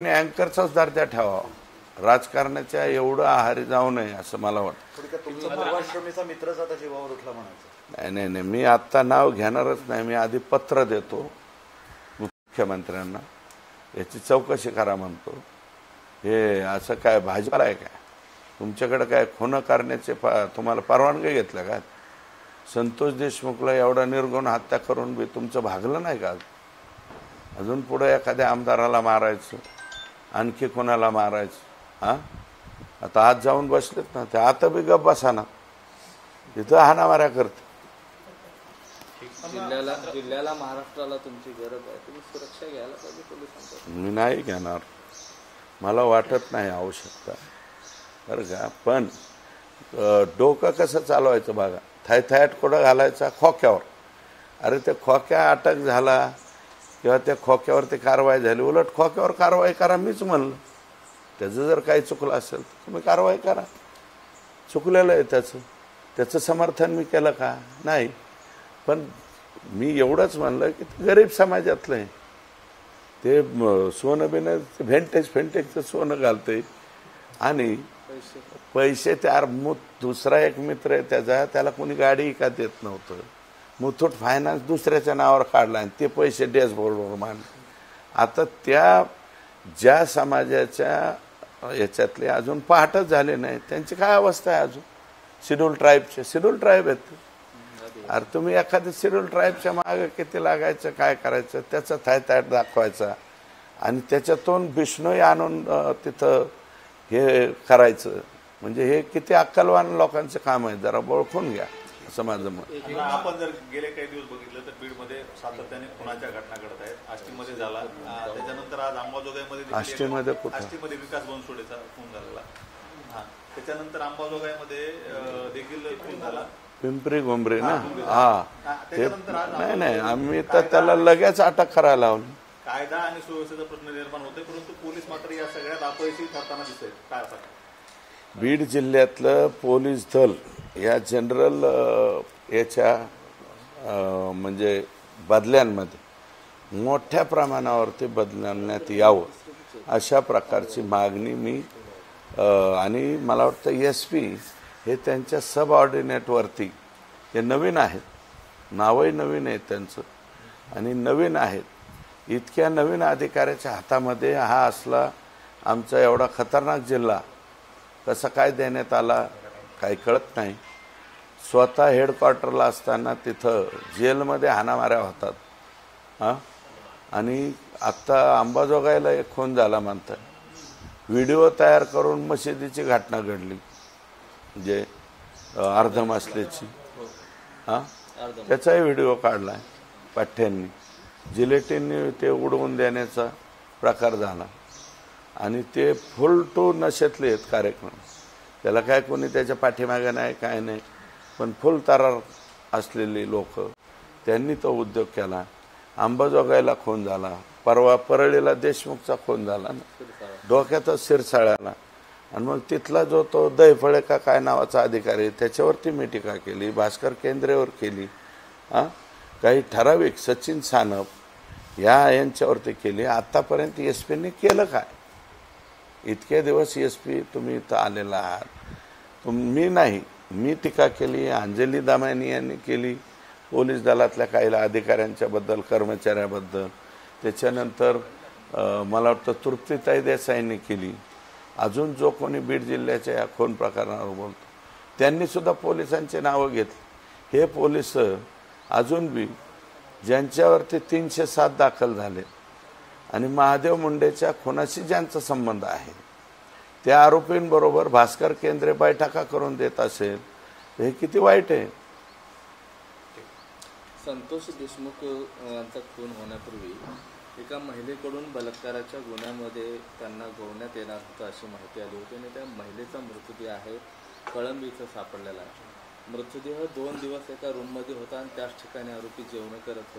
अँकरचाच दर्जा ठेवावा, राजकारणाच्या एवढं आहारी जाऊ नये असं मला वाटतं. नाही, मी आत्ता नाव घेणारच नाही. मी आधी पत्र देतो मुख्यमंत्र्यांना, याची चौकशी करा म्हणतो. हे असं काय भाजपाला आहे काय? तुमच्याकडे काय खून करण्याचे तुम्हाला परवानगी घेतलं का? संतोष देशमुखला एवढा निर्गुण हत्या करून बी तुमचं भागलं नाही का? अजून पुढे एखाद्या आमदाराला मारायचं, आणखी कोणाला मारायचं? आता आज जाऊन बसलेत ना ते, आता बी गप बसा ना, तिथं हाणामाऱ्या करते. जिल्ह्याला महाराष्ट्राला तुमची गरज आहे, तुम्ही सुरक्षा घ्यायला पाहिजे पोलिसांची. मी नाही घेणार, मला वाटत नाही आवश्यकता, बरं का. पण डोकं कसं चालवायचं बघा. थायथायट कुठं घालायचा? खोक्यावर. अरे ते खोक्या अटक झाला किंवा त्या खोक्यावरती कारवाई झाली, उलट खोक्यावर कारवाई करा मीच म्हणलं. त्याचं जर काही चुकलं असेल तर तुम्ही कारवाई करा. चुकलेलं आहे त्याचं समर्थन मी केलं का? नाही. पण मी एवढंच म्हणलं की गरीब समाजातलं आहे ते, सोनं बिनं फेंटेजचं सोनं घालते आणि पैसे त्या दुसरा एक मित्र आहे त्याला कोणी गाडी का देत नव्हतं. मुथूट फायनान्स दुसऱ्याच्या नावावर काढला आणि ते पैसे डॅशबोर्डवर मांडले. आता त्या ज्या समाजाच्या याच्यातले अजून पाहतच झाले नाही, त्यांची काय अवस्था आहे अजून? शेड्यूल ट्राईब आहेत. अरे तुम्ही एखाद्या शेड्यूल ट्राईबच्या मागे किती लागायचं, काय करायचं, त्याचा थायथायट दाखवायचा आणि त्याच्यातून बिष्णोई आणून तिथं हे करायचं, म्हणजे हे किती अक्कलवान लोकांचं काम आहे. जरा ओळखून घ्या असं माझं मत. आपण जर गेले काही दिवस बघितलं तर बीडमध्ये सातत्याने खुनाच्या घटना घडत आहेत. आष्टीमध्ये झाला, त्याच्यानंतर आज अंबाजोगाईमध्ये आष्टीमध्ये विकास बनसोडेचा खून झालेला. त्याच्यानंतर अंबाजोगाईमध्ये देखील खून झाला. पिंपरी गोंबरी ना, नाही आम्ही तर त्याला लगेच अटक करायला लावली. कायदा आणि सुव्यवस्थेचा प्रश्न निर्माण होते, परंतु पोलीस मात्र या सगळ्यात अपयशी ठरताना दिसत. काय असं? बीड जिल्ह्यातलं पोलीस दल या जनरल याच्या म्हणजे बदल्यांमध्ये मोठ्या प्रमाणावरती बदलण्यात यावं अशा प्रकारची मागणी मी आणि मला वाटतं SP हे त्यांच्या सबऑर्डिनेटवरती, हे नवीन आहेत, नावही नवीन आहेत त्यांचं आणि नवीन आहेत. इतक्या नवीन अधिकाऱ्याच्या हातामध्ये हा असला आमचा एवढा खतरनाक जिल्हा कसा काय देण्यात आला काही कळत नाही. स्वतः हेडक्वार्टरला असताना तिथं जेलमध्ये हाणामाऱ्या होतात. आणि आत्ता अंबाजोगाईला एक खून झाला म्हणतात. व्हिडिओ तयार करून मशिदीची घटना घडली, जे अर्धमसलेची, त्याचाही व्हिडिओ काढला आहे पाठ्यांनी. जिलेटिननी ते उडवून देण्याचा प्रकार झाला आणि ते फुल टू नशेतले आहेत कार्यक्रम. त्याला काय कोणी त्याच्या पाठीमागे नाही, काय नाही, पण फुल तरार असलेली लोक, त्यांनी तो उद्योग केला. अंबाजोगाईला खून झाला, परवा परळीला देशमुखचा खून झाला ना, डोक्यातच शिरसाळ्याला. आणि मग तिथला जो तो दैफळे का काय नावाचा अधिकारी, त्याच्यावरती मी टीका केली, भास्कर केंद्रेवर केली, काही ठराविक सचिन सानप यांच्यावरती केली. आत्तापर्यंत SPने केलं काय? इतके दिवस SP तुम्ही इथं आलेला आहात. मी नाही, मी टीका केली, अंजली दामानी यांनी केली, पोलीस दलातल्या काही अधिकाऱ्यांच्याबद्दल, कर्मचाऱ्याबद्दल. त्याच्यानंतर मला वाटतं तृप्तीताई देसाईंनी केली. अजून जो कोणी बीड जिल्ह्याच्या या खून प्रकरणावर बोलतो त्यांनीसुद्धा पोलिसांचे नावं घेतली. हे पोलिस अजून बी ज्यांच्यावरती 307 दाखल झाले आणि महादेव मुंडेच्या खुनाशी ज्यांचा संबंध आहे त्या आरोपींबरोबर भास्कर केंद्रे बैठका करून देत असेल, हे किती वाईट आहे. संतोष देशमुख यांचा खून होण्यापूर्वी एका महिलेकडून बलात्काराच्या गुन्ह्यामध्ये त्यांना गोवण्यात येणार होतं अशी माहिती आली होती आणि त्या महिलेचा मृतदेह आहे कळंब इथं सापडलेला आहे. मृतदेह 2 दिवस एका रूममध्ये होता आणि त्याच ठिकाणी आरोपी जेवण करत होते.